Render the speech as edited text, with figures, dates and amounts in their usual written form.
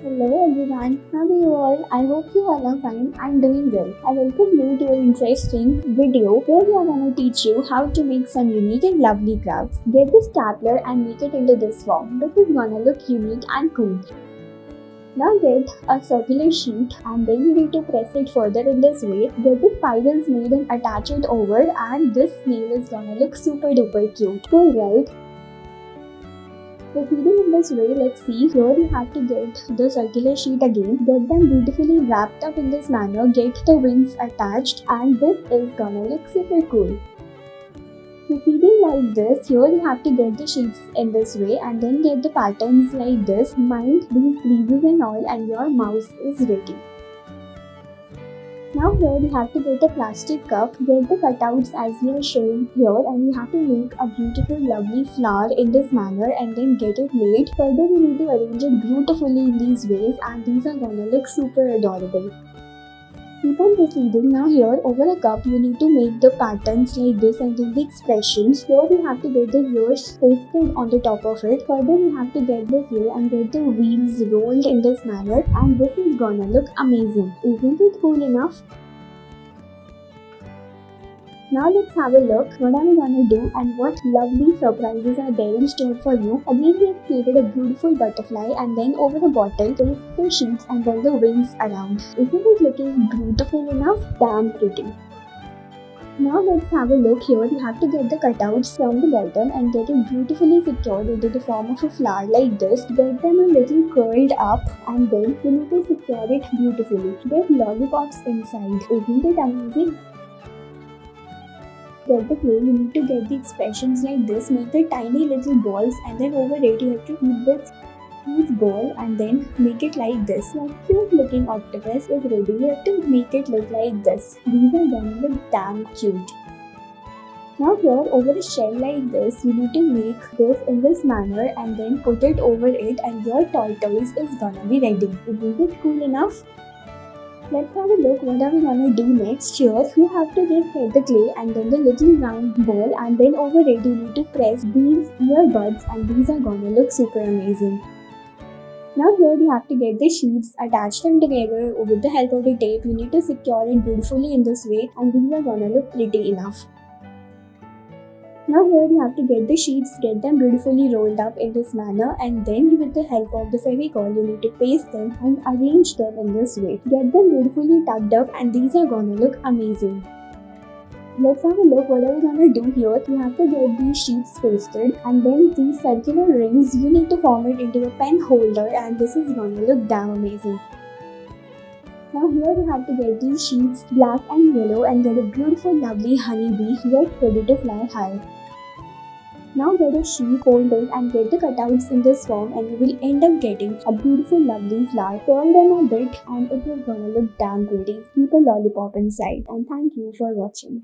Hello everyone, how are you all? I hope you all are fine and doing well. I welcome you to an interesting video where we are going to teach you how to make some unique and lovely crafts. Get this stapler and make it into this form. This is gonna look unique and cool. Now get a circular sheet and then you need to press it further in this way. Get the spirals made and attach it over, and this snail is gonna look super duper cute. Cool, right? Proceeding in this way, let's see. Here you have to get the circular sheet again, get them beautifully wrapped up in this manner, get the wings attached, and this is gonna look super cool. Proceeding like this, here you have to get the sheets in this way and then get the patterns like this. Mind these creases and all, and your mouse is ready. Now here you have to get a plastic cup, get the cutouts as we are showing here, and you have to make a beautiful lovely flower in this manner and then get it made. Further you need to arrange it beautifully in these ways, and these are gonna look super adorable. Keep on proceeding. Now here over a cup you need to make the patterns like this and then the expressions. Here you have to get the ears pasted on the top of it. Further you have to get this way and get the wheels rolled in this manner, and this is gonna look amazing. Isn't it cool enough? Now let's have a look what are we gonna do and what lovely surprises are there in store for you. Again we have created a beautiful butterfly and then over the bottle paste the sheets and then the wings around. Isn't it looking beautiful enough? Damn pretty. Now let's have a look. Here you have to get the cutouts from the bottom and get it beautifully secured into the form of a flower like this. Get them a little curled up and then you need to secure it beautifully. Get lollipops inside. Isn't it amazing? Get the clay, you need to get the expressions like this, make the tiny little balls, and then over it you have to keep this huge ball and then make it like this. Your cute looking octopus is ready. You have to make it look like this. These are gonna look damn cute. Now here over a shell like this, you need to make this in this manner and then put it over it, and your tortoise is gonna be ready. Isn't it cool enough? Let's have a look what are we gonna do next. Here you have to just get the clay and then the little round ball, and then over it you need to press these earbuds, and these are gonna look super amazing. Now here you have to get the sheets, attach them together with the help of the tape. You need to secure it beautifully in this way, and these are gonna look pretty enough. Now here you have to get the sheets, get them beautifully rolled up in this manner, and then with the help of the Fevicol you need to paste them and arrange them in this way. Get them beautifully tucked up, and these are gonna look amazing. Let's have a look what are we gonna do here. You have to get these sheets pasted, and then these circular rings you need to form it into a pen holder, and this is gonna look damn amazing. Now here you have to get these sheets black and yellow and get a beautiful lovely honeybee yet ready to fly high. Now get a sheet, fold it and get the cutouts in this form, and you will end up getting a beautiful lovely flower. Curl them a bit and it is gonna look damn pretty. Keep a lollipop inside, and thank you for watching.